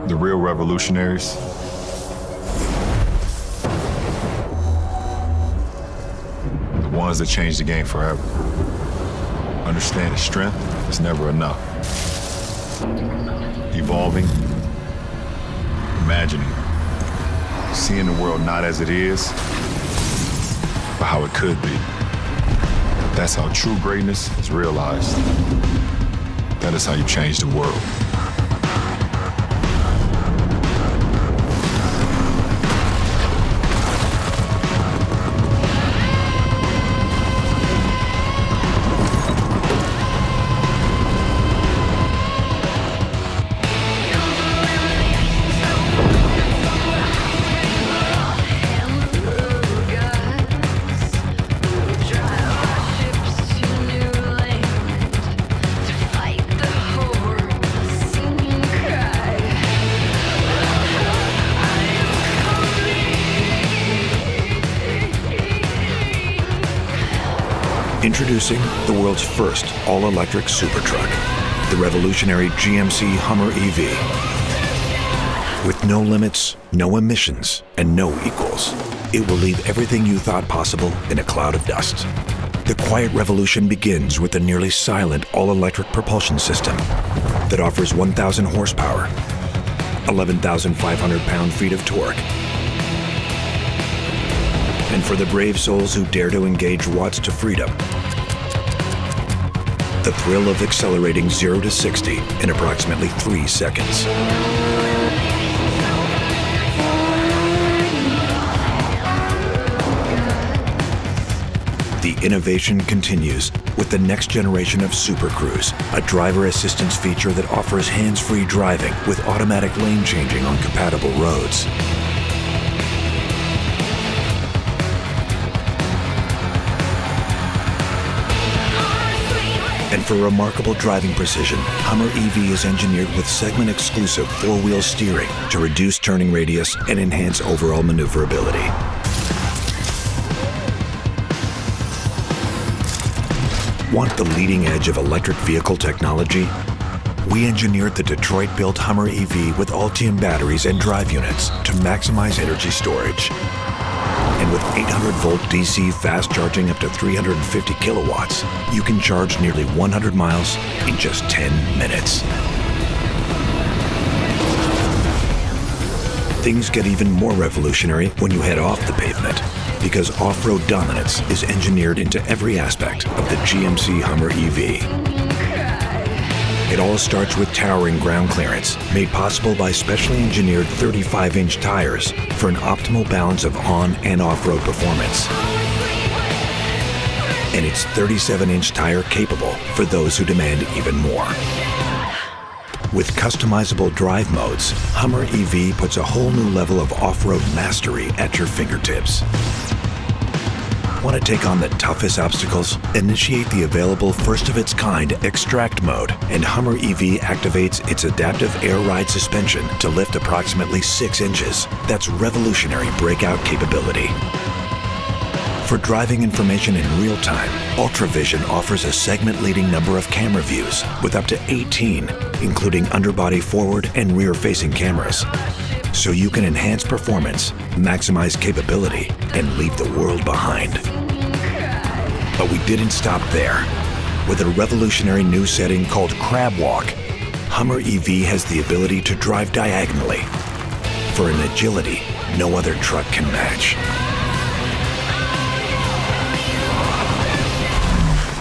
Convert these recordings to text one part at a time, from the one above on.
The real revolutionaries the ones that change the game forever. Understand that strength is never enough. Evolving, imagining, seeing the world not as it is, but how it could be. That's how true greatness is realized. That is how you change the world. Introducing the world's first all-electric supertruck, the revolutionary GMC HUMMER EV. With no limits, no emissions, and no equals, it will leave everything you thought possible in a cloud of dust. The quiet revolution begins with the nearly silent all-electric propulsion system that offers 1,000 horsepower, 11,500 pound-feet of torque, and for the brave souls who dare to engage watts to freedom, the thrill of accelerating 0 to 60 in approximately 3 seconds. The innovation continues with the next generation of Super Cruise, a driver assistance feature that offers hands-free driving with automatic lane changing on compatible roads. And for remarkable driving precision, HUMMER EV is engineered with segment-exclusive four-wheel steering to reduce turning radius and enhance overall maneuverability. Want the leading edge of electric vehicle technology? We engineered the Detroit-built HUMMER EV with Ultium batteries and drive units to maximize energy storage. And with 800-volt DC fast charging up to 350 kilowatts, you can charge nearly 100 miles in just 10 minutes. Things get even more revolutionary when you head off the pavement, because off-road dominance is engineered into every aspect of the GMC HUMMER EV. It all starts with towering ground clearance, made possible by specially engineered 35-inch tires for an optimal balance of on- and off-road performance. And it's 37-inch tire capable for those who demand even more. With customizable drive modes, HUMMER EV puts a whole new level of off-road mastery at your fingertips. Want to take on the toughest obstacles? Initiate the available first-of-its-kind Extract mode, and HUMMER EV activates its adaptive air ride suspension to lift approximately 6 inches. That's revolutionary breakout capability. For driving information in real time, UltraVision offers a segment-leading number of camera views with up to 18, including underbody forward and rear-facing cameras. So you can enhance performance, maximize capability, and leave the world behind. But we didn't stop there. With a revolutionary new setting called Crab Walk, HUMMER EV has the ability to drive diagonally for an agility no other truck can match.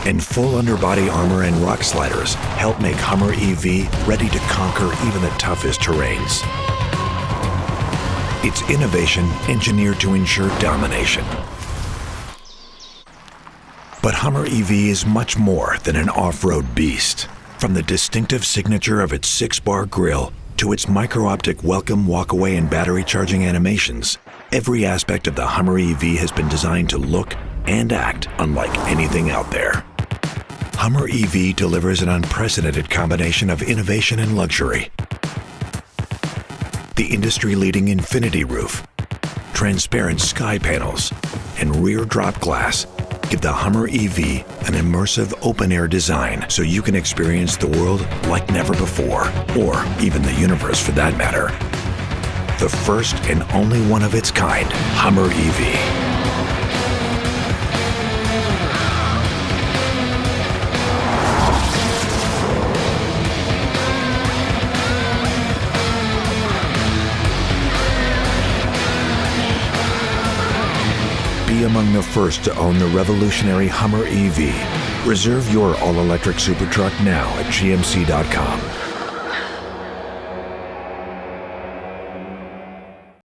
And full underbody armor and rock sliders help make HUMMER EV ready to conquer even the toughest terrains. It's innovation engineered to ensure domination. But HUMMER EV is much more than an off-road beast. From the distinctive signature of its 6-bar grille to its micro-optic welcome, walk-away, and battery charging animations, every aspect of the HUMMER EV has been designed to look and act unlike anything out there. HUMMER EV delivers an unprecedented combination of innovation and luxury. The industry-leading infinity roof, transparent sky panels, and rear drop glass Give the Hummer EV an immersive open-air design so you can experience the world like never before, or even the universe for that matter. The first and only one of its kind, Hummer EV. Be among the first to own the revolutionary Hummer EV. Reserve your all-electric supertruck now at gmc.com.